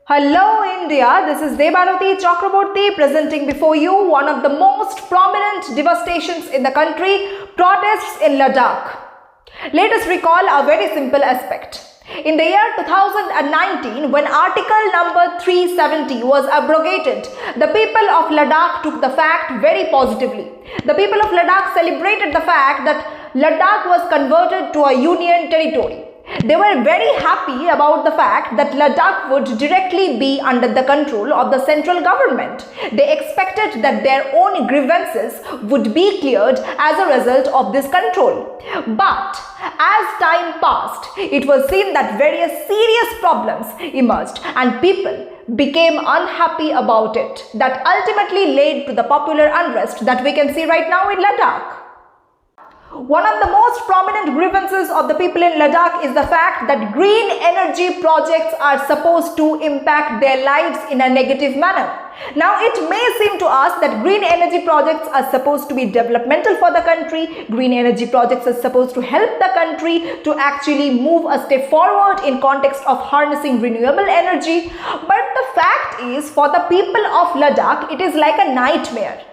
Hello India, this is Debanati Chakraborty presenting before you one of the most prominent devastations in the country, protests in Ladakh. Let us recall a very simple aspect. In the year 2019, when article number 370 was abrogated, the people of Ladakh took the fact very positively. The people of Ladakh celebrated the fact that Ladakh was converted to a union territory. They were very happy about the fact that Ladakh would directly be under the control of the central government. They expected that their own grievances would be cleared as a result of this control. But as time passed, it was seen that various serious problems emerged and people became unhappy about it. That ultimately led to the popular unrest that we can see right now in Ladakh. One of the most prominent grievances of the people in Ladakh is the fact that green energy projects are supposed to impact their lives in a negative manner. Now, it may seem to us that green energy projects are supposed to be developmental for the country. Green energy projects are supposed to help the country to actually move a step forward in context of harnessing renewable energy. But the fact is, for the people of Ladakh, it is like a nightmare.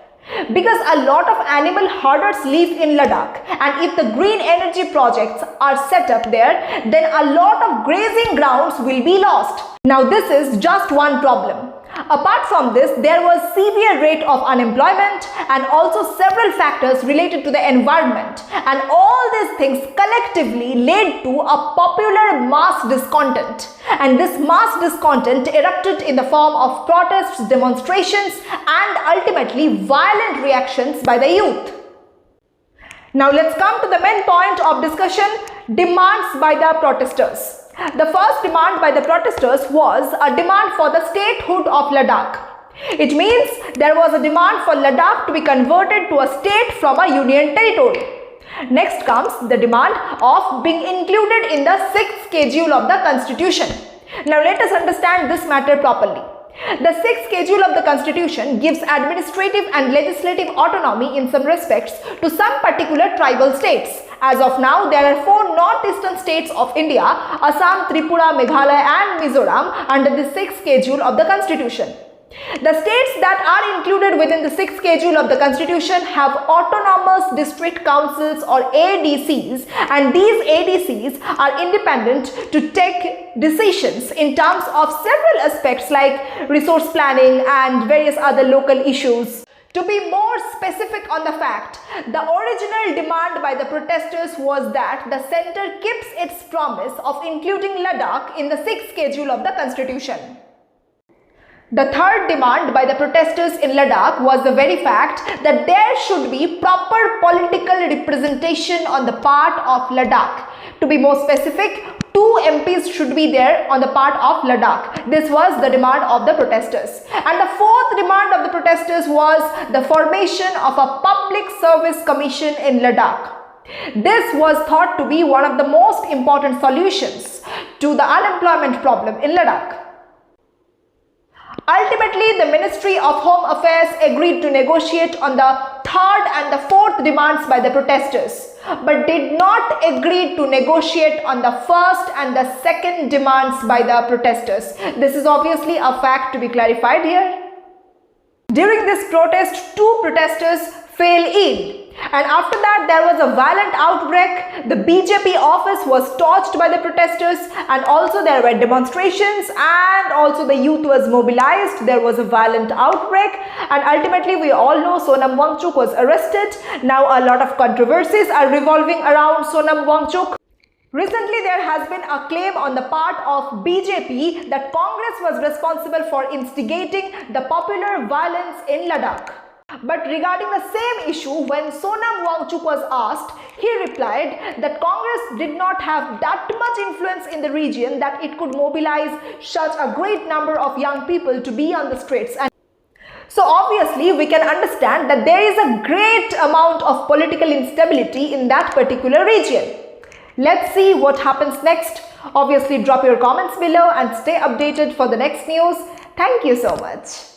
Because a lot of animal herders live in Ladakh, and if the green energy projects are set up there, then a lot of grazing grounds will be lost. Now, this is just one problem. Apart from this, there was severe rate of unemployment and also several factors related to the environment, and all these things collectively led to a popular mass discontent, and this mass discontent erupted in the form of protests, demonstrations and ultimately violent reactions by the youth. Now let's come to the main point of discussion: demands by the protesters. The first demand by the protesters was a demand for the statehood of Ladakh. It means there was a demand for Ladakh to be converted to a state from a union territory. Next comes the demand of being included in the 6th schedule of the constitution. Now let us understand this matter properly. The 6th schedule of the constitution gives administrative and legislative autonomy in some respects to some particular tribal states. As of now, there are 4 northeastern states of India: Assam, Tripura, Meghalaya and Mizoram under the 6th schedule of the constitution. The states that are included within the 6th schedule of the constitution have autonomous district councils or ADCs, and these ADCs are independent to take decisions in terms of several aspects like resource planning and various other local issues. To be more specific on the fact, the original demand by the protesters was that the centre keeps its promise of including Ladakh in the 6th schedule of the constitution. The third demand by the protesters in Ladakh was the very fact that there should be proper political representation on the part of Ladakh. To be more specific, 2 MPs should be there on the part of Ladakh. This was the demand of the protesters. And the 4th demand of the protesters was the formation of a public service commission in Ladakh. This was thought to be one of the most important solutions to the unemployment problem in Ladakh. Ultimately, the Ministry of Home Affairs agreed to negotiate on the 3rd and the 4th demands by the protesters, but did not agree to negotiate on the 1st and the 2nd demands by the protesters. This is obviously a fact to be clarified here. During this protest, 2 protesters fell ill. And after that, there was a violent outbreak. The BJP office was torched by the protesters, and also there were demonstrations, and also the youth was mobilized. There was a violent outbreak, and ultimately we all know Sonam Wangchuk was arrested. Now a lot of controversies are revolving around Sonam Wangchuk. Recently, there has been a claim on the part of BJP that Congress was responsible for instigating the popular violence in Ladakh. But regarding the same issue, when Sonam Wangchuk was asked, he replied that Congress did not have that much influence in the region that it could mobilize such a great number of young people to be on the streets. And so obviously we can understand that there is a great amount of political instability in that particular region. Let's see what happens next. Obviously drop your comments below and stay updated for the next news. Thank you so much.